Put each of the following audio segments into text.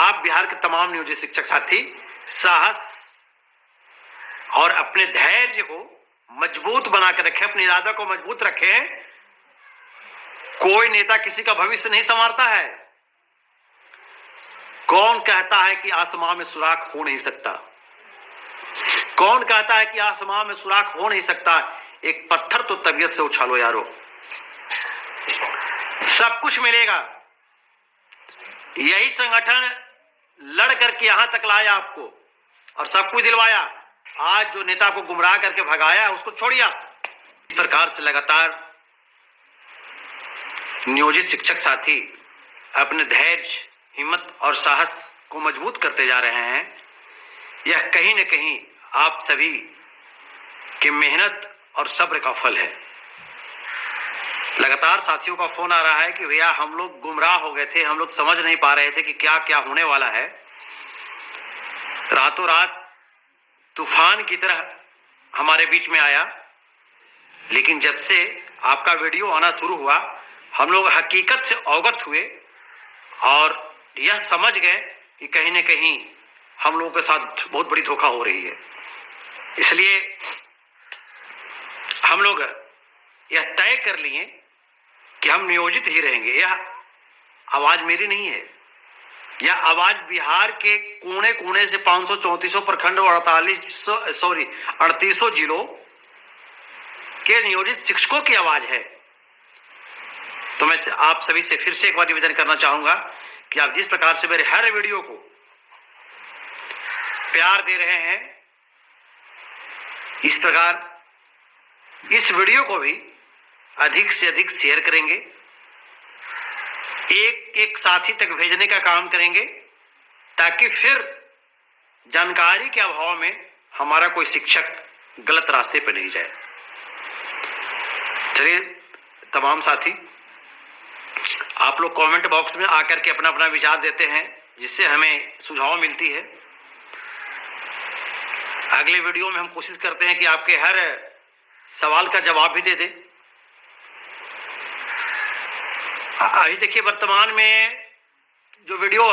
आप बिहार के तमाम नियोजित शिक्षक साथी साहस और अपने धैर्य को मजबूत बना कर रखें, अपने इरादा को मजबूत रखें। कोई नेता किसी का भविष्य नहीं संवारता है। कौन कहता है कि आसमान में सुराख हो नहीं सकता? कौन कहता है कि आसमान में सुराख हो नहीं सकता? एक पत्थर तो तबीयत से उछालो यारो, सब कुछ मिलेगा। यही संगठन लड़ करके यहां तक लाया आपको और सब कुछ दिलवाया। आज जो नेता को गुमराह करके भगाया उसको छोड़िया। इस प्रकार से लगातार नियोजित शिक्षक साथी अपने धैर्य, हिम्मत और साहस को मजबूत करते जा रहे हैं। यह कहीं न कहीं आप सभी की मेहनत और सब्र का फल है। लगातार साथियों का फोन आ रहा है कि भैया हम लोग गुमराह हो गए थे, हम लोग समझ नहीं पा रहे थे कि क्या क्या होने वाला है। रातों रात तूफान की तरह हमारे बीच में आया, लेकिन जब से आपका वीडियो आना शुरू हुआ हम लोग हकीकत से अवगत हुए और यह समझ गए कि कहीं न कहीं हम लोगों के साथ बहुत बड़ी धोखा हो रही है। इसलिए हम लोग यह तय कर लिए कि हम नियोजित ही रहेंगे। यह आवाज मेरी नहीं है, यह आवाज बिहार के कोने कोने से 534 प्रखंड और 38 जिलों के नियोजित शिक्षकों की आवाज है। तो मैं आप सभी से फिर से एक बार निवेदन करना चाहूंगा कि आप जिस प्रकार से मेरे हर वीडियो को प्यार दे रहे हैं, इस प्रकार इस वीडियो को भी अधिक से अधिक शेयर करेंगे, एक एक साथी तक भेजने का काम करेंगे, ताकि फिर जानकारी के अभाव में हमारा कोई शिक्षक गलत रास्ते पर नहीं जाए। चलिए तमाम साथी, आप लोग कमेंट बॉक्स में आकर के अपना अपना विचार देते हैं, जिससे हमें सुझाव मिलती है। अगले वीडियो में हम कोशिश करते हैं कि आपके हर सवाल का जवाब भी दे दें। अभी देखिए वर्तमान में जो वीडियो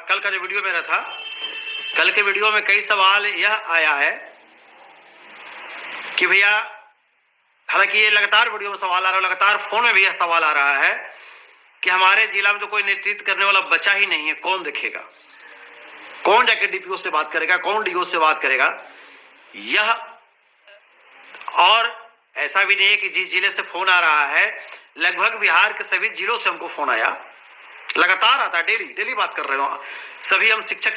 कल का जो वीडियो मेरा था, कल के वीडियो में कई सवाल यह आया है कि भैया, हालांकि ये लगातार वीडियो में सवाल आ रहा है, लगातार फोन में भी यह सवाल आ रहा है कि हमारे जिला में तो कोई नेतृत्व करने वाला बचा ही नहीं है, कौन देखेगा, कौन जाके डीपीओ से बात करेगा, कौन डीओ से बात करेगा। यह और ऐसा भी नहीं है कि जिस जिले से फोन आ रहा है, लगभग बिहार के सभी जिलों से हमको फोन आया, लगातार आता है, डेली बात कर रहे हो। सभी हम शिक्षक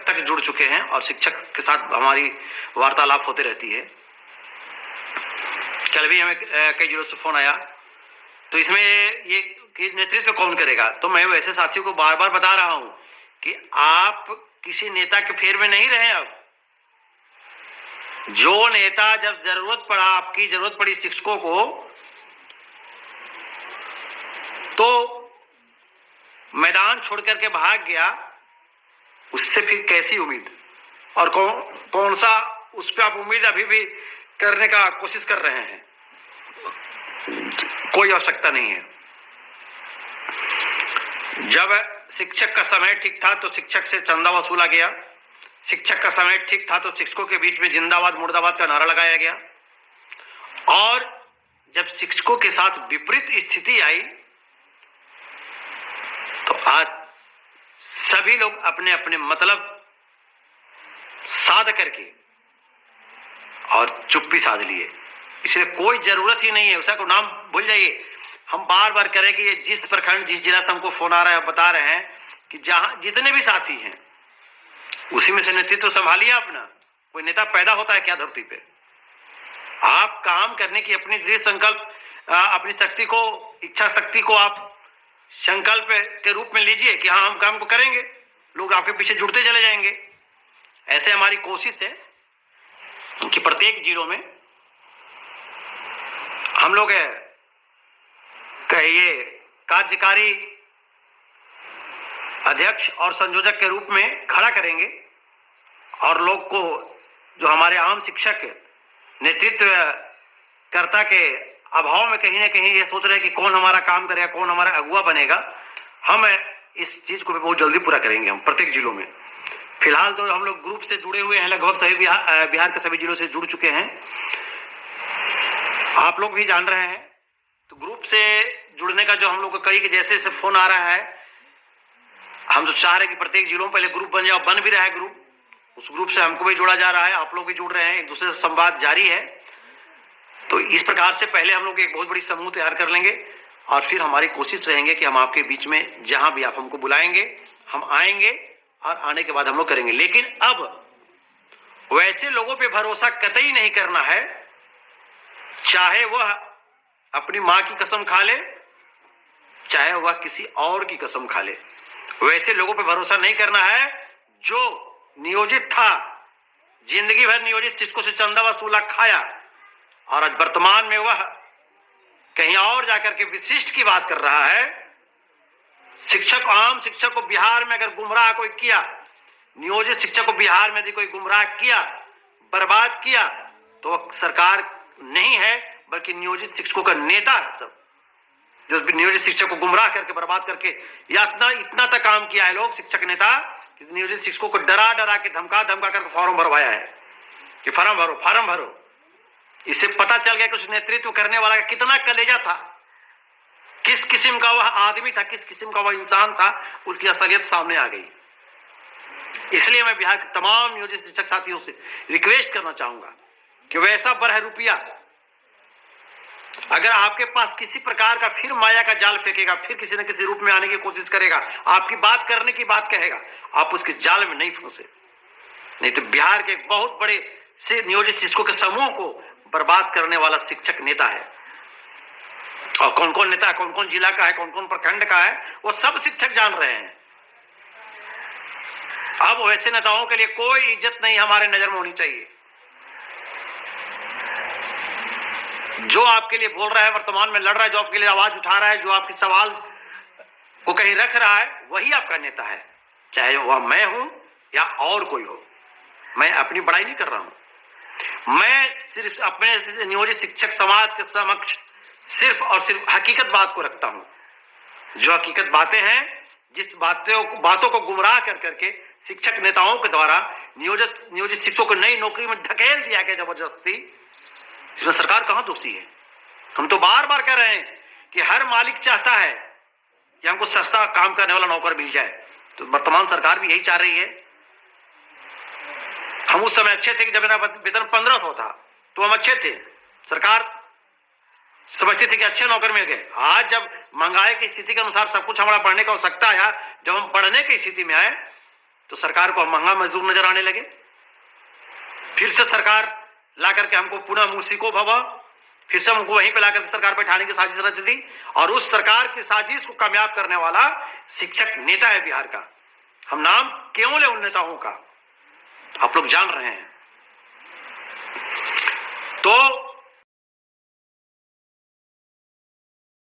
तक जुड़ चुके हैं और शिक्षक के साथ हमारी वार्तालाप होती रहती है। कल भी हमें कई जिलों से फोन आया, तो इसमें ये कि नेतृत्व कौन करेगा। तो मैं वैसे साथियों को बार बार बता रहा हूं कि आप किसी नेता के फेर में नहीं रहे। अब जो नेता जब जरूरत पड़ा, आपकी जरूरत पड़ी शिक्षकों को, तो मैदान छोड़ करके भाग गया, उससे फिर कैसी उम्मीद, और कौन सा उस पर आप उम्मीद अभी भी करने का कोशिश कर रहे हैं? कोई आवश्यकता नहीं है। जब शिक्षक का समय ठीक था तो शिक्षक से चंदा वसूला गया, शिक्षक का समय ठीक था तो शिक्षकों के बीच में जिंदाबाद मुर्दाबाद का नारा लगाया गया, और जब शिक्षकों के साथ विपरीत स्थिति आई तो आज सभी लोग अपने अपने मतलब साध करके और चुप्पी साध लिए। इसलिए कोई जरूरत ही नहीं है, उसका को नाम भूल जाइए। हम बार बार करें कि ये जिस प्रखंड जिस जिला से हमको फोन आ रहा है, बता रहे हैं कि जहां जितने भी साथी हैं उसी में से नेतृत्व संभालिए अपना। कोई नेता पैदा होता है क्या धरती पे? आप काम करने की अपनी दृढ़ संकल्प, अपनी शक्ति को, इच्छा शक्ति को आप संकल्प के रूप में लीजिए कि हाँ हम काम को करेंगे, लोग आपके पीछे जुड़ते चले जाएंगे। ऐसे हमारी कोशिश है कि प्रत्येक जिलों में हम लोग कहिए कार्यकारी अध्यक्ष और संयोजक के रूप में खड़ा करेंगे, और लोग को, जो हमारे आम शिक्षक नेतृत्व कर्ता के अभाव में कहीं ना कहीं ये सोच रहे हैं कि कौन हमारा काम करेगा, कौन हमारा अगुवा बनेगा, हम इस चीज को भी बहुत जल्दी पूरा करेंगे हम प्रत्येक जिलों में। फिलहाल तो हम लोग ग्रुप से जुड़े हुए हैं, लगभग सभी बिहार के सभी जिलों से जुड़ चुके हैं, आप लोग भी जान रहे हैं। तो ग्रुप से जुड़ने का जो हम लोग को कई के जैसे जैसे फोन आ रहा है, हम तो चाह रहे हैं कि प्रत्येक जिलों में पहले ग्रुप बन जाए, बन भी रहा है ग्रुप, उस ग्रुप से हमको भी जोड़ा जा रहा है, आप लोग भी जुड़ रहे हैं, एक दूसरे से संवाद जारी है। तो इस प्रकार से पहले हम लोग एक बहुत बड़ी समूह तैयार कर लेंगे और फिर हमारी कोशिश रहेंगे कि हम आपके बीच में जहां भी आप हमको बुलाएंगे हम आएंगे और आने के बाद हम लोग करेंगे। लेकिन अब वैसे लोगों पे भरोसा कतई नहीं करना है, चाहे वह अपनी मां की कसम खा ले, चाहे वह किसी और की कसम खा ले, वैसे लोगों पे भरोसा नहीं करना है। जो नियोजित था, जिंदगी भर नियोजित शिक्षकों से चंदा वसूला खाया और आज वर्तमान में वह कहीं और जाकर के विशिष्ट की बात कर रहा है। शिक्षक, आम शिक्षक को बिहार में अगर गुमराह कोई किया, नियोजित शिक्षक को बिहार में यदि कोई गुमराह किया, बर्बाद किया, तो वह सरकार नहीं है बल्कि नियोजित शिक्षकों का नेता है। सब जो नियोजित शिक्षक को गुमराह करके बर्बाद करके या इतना तक काम किया है लोग, शिक्षक नेता, नियोजित शिक्षकों को डरा डरा के धमका धमका करके फॉर्म भरवाया है कि फॉर्म भरो फॉर्म भरो। इससे पता चल गया कि उस नेतृत्व करने वाला का कितना कलेजा था, किस किस्म का वह आदमी था, किस किस्म का वह इंसान था, उसकी असलियत सामने आ गई। इसलिए मैं बिहार के तमाम नियोजित शिक्षक साथियों से रिक्वेस्ट करना चाहूंगा कि वैसा बरह रुपया अगर आपके पास किसी प्रकार का फिर माया का जाल फेंकेगा, फिर किसी न किसी रूप में आने की कोशिश करेगा, आपकी बात करने की बात कहेगा, आप उसके जाल में नहीं फंसे, नहीं तो बिहार के बहुत बड़े से नियोजित शिक्षकों के समूह को बर्बाद करने वाला शिक्षक नेता है। और कौन कौन नेता है, कौन कौन जिला का है, कौन कौन प्रखंड का है, वो सब शिक्षक जान रहे हैं। अब वैसे नेताओं के लिए कोई इज्जत नहीं हमारे नजर में होनी चाहिए। जो आपके लिए बोल रहा है, वर्तमान में लड़ रहा है, जो आपके लिए आवाज उठा रहा है, जो आपके सवाल को कहीं रख रहा है, वही आपका नेता है, चाहे वह मैं हूं या और कोई हो। मैं अपनी बड़ाई नहीं कर रहा हूं, मैं सिर्फ अपने नियोजित शिक्षक समाज के समक्ष सिर्फ और सिर्फ हकीकत बात को रखता हूं। जो हकीकत बातें हैं, जिस बातों को गुमराह कर करके शिक्षक नेताओं के द्वारा नियोजित शिक्षकों को नई नौकरी में ढकेल दिया गया जबरदस्ती, इसमें सरकार कहां दोषी है? हम तो बार बार कह रहे हैं कि हर मालिक चाहता है कि हमको सस्ता काम करने वाला नौकर मिल जाए, तो वर्तमान सरकार भी यही चाह रही है। हम उस समय अच्छे थे कि जब मेरा वेतन 1500 था तो हम अच्छे थे, सरकार समझती थी कि अच्छे नौकर मिल गए। आज जब महंगाई की स्थिति के अनुसार सब कुछ हमारा बढ़ने की आवश्यकता आया, जब हम बढ़ने की स्थिति में आए तो सरकार को महंगा मजदूर नजर आने लगे। फिर से सरकार ला करके हमको पुनः मूसिको भवा, फिर से हमको वहीं पे ला करके सरकार बैठाने की साजिश रच दी। और उस सरकार की साजिश को कामयाब करने वाला शिक्षक नेता है बिहार का। हम नाम क्यों ले उन नेताओं का, आप लोग जान रहे हैं। तो